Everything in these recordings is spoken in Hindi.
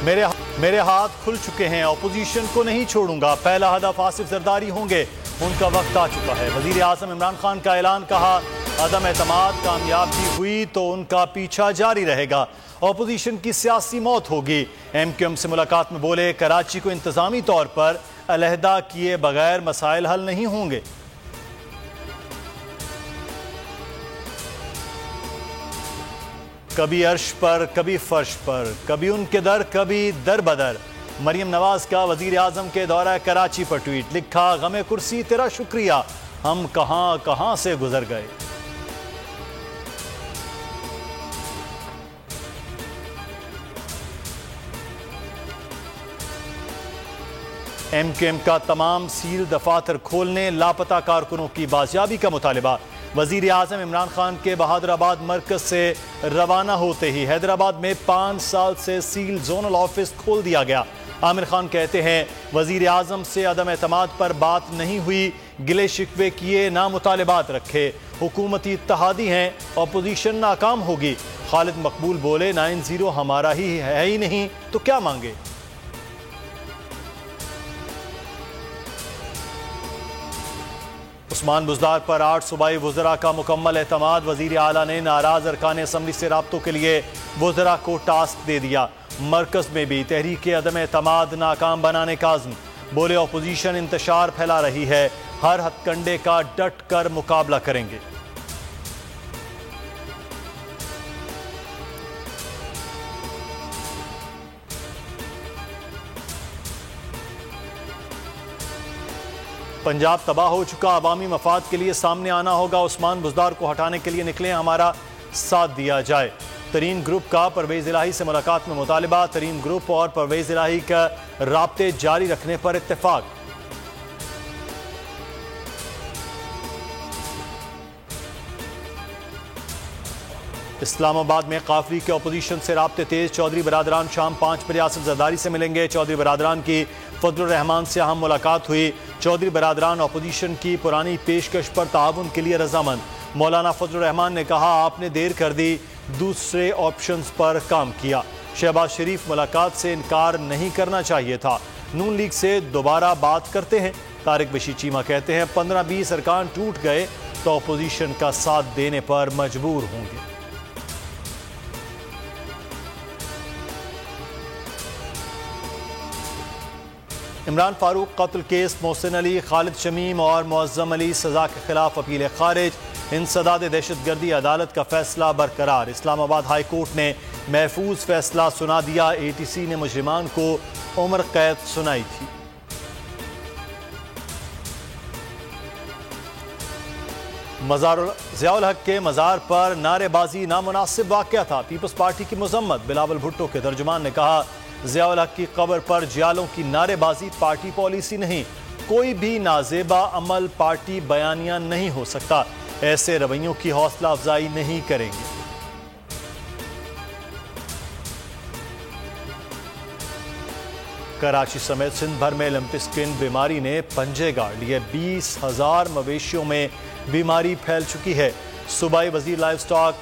मेरे हाथ खुल चुके हैं, अपोजिशन को नहीं छोड़ूंगा। पहला हदफ आसिफ जरदारी होंगे, उनका वक्त आ चुका है। वजीर आजम इमरान खान का ऐलान, कहा अदम एतमाद कामयाब भी हुई तो उनका पीछा जारी रहेगा, अपोजिशन की सियासी मौत होगी। MQM से मुलाकात में बोले, कराची को इंतजामी तौर पर अलहदा किए बगैर मसाइल हल नहीं होंगे। कभी अर्श पर, कभी फर्श पर, कभी उनके दर, कभी दर बदर। मरियम नवाज का वजीर आजम के दौरा कराची पर ट्वीट, लिखा गमे कुर्सी तेरा शुक्रिया, हम कहां कहां से गुजर गए। MQM का तमाम सील दफातर खोलने, लापता कारकुनों की बाजियाबी का मुतालबा। वजीर आजम इमरान खान के बहादुराबाद मरकज से रवाना होते ही हैदराबाद में 5 साल से सील जोनल ऑफिस खोल दिया गया। आमिर खान कहते हैं, वजीर आजम से अदम एतमाद पर बात नहीं हुई, गिले शिकवे किए, ना मुतालबात रखे, हुकूमती इत्तेहादी हैं, अपोजिशन नाकाम होगी। खालिद मकबूल बोले, 9-0 हमारा ही है ही नहीं तो क्या मांगे। उस्मान बुज़दार पर 8 सूबाई वज़रा का मुकम्मल एतमाद। वज़ीर आला ने नाराज अरकान असम्बली से राब्तों के लिए वज़रा को टास्क दे दिया। मरकज़ में भी तहरीक अदम एतमाद नाकाम बनाने का आज़्म। बोले, अपोजिशन इंतशार फैला रही है, हर हथकंडे का डट कर मुकाबला करेंगे। पंजाब तबाह हो चुका, अवामी मफाद के लिए सामने आना होगा। उस्मान बुज़दार को हटाने के लिए निकले, हमारा साथ दिया जाए। तरीन ग्रुप का परवेज़ इलाही से मुलाकात में मुतालिबा। तरीन ग्रुप और परवेज़ इलाही का राब्ते जारी रखने पर इत्तेफाक। इस्लामाबाद में काफिले के अपोजिशन से राब्ते तेज। चौधरी बरादरान शाम 5 बजे आसिफ जरदारी से मिलेंगे। चौधरी बरादरान की फजलुर रहमान से अहम मुलाकात हुई। चौधरी बरादरान अपोजिशन की पुरानी पेशकश पर ताउन के लिए रजामंद। मौलाना फजलुर रहमान ने कहा, आपने देर कर दी, दूसरे ऑप्शंस पर काम किया। शहबाज शरीफ, मुलाकात से इनकार नहीं करना चाहिए था, नून लीग से दोबारा बात करते हैं। तारिक बशीर चीमा कहते हैं, 15-20 अरकान टूट गए तो अपोजिशन का साथ देने पर मजबूर होंगे। इमरान फारूक कत्ल केस, मोहसिन अली, खालिद शमीम और मुअज़्ज़म अली सजा के खिलाफ अपील खारिज। इंसदाद दहशतगर्दी अदालत का फैसला बरकरार। इस्लामाबाद हाई कोर्ट ने महफूज फैसला सुना दिया। ATC ने मुजरिमान को उम्र कैद सुनाई थी। ज़ियाउल हक के मज़ार पर नारेबाजी नामुनासिब वाक़या था। पीपल्स पार्टी की मज़म्मत। बिलावल भुट्टो के तर्जुमान ने कहा, ज़ियाउल हक की कब्र पर जियालों की नारेबाजी पार्टी पॉलिसी नहीं, कोई भी नाजेबा अमल पार्टी बयानिया नहीं हो सकता, ऐसे रवैयों की हौसला अफजाई नहीं करेंगे। कराची समेत सिंध भर में लिम्फिस्किन बीमारी ने पंजे गाड़ लिए। 20,000 मवेशियों में बीमारी फैल चुकी है। सूबाई वजीर लाइव स्टॉक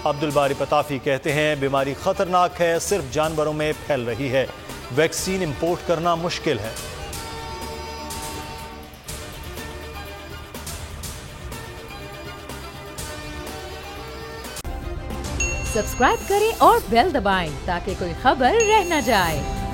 अब्दुल बारी पताफी कहते हैं, बीमारी खतरनाक है, सिर्फ जानवरों में फैल रही है, वैक्सीन इंपोर्ट करना मुश्किल है। सब्सक्राइब करें और बेल दबाएं ताकि कोई खबर रह न जाए।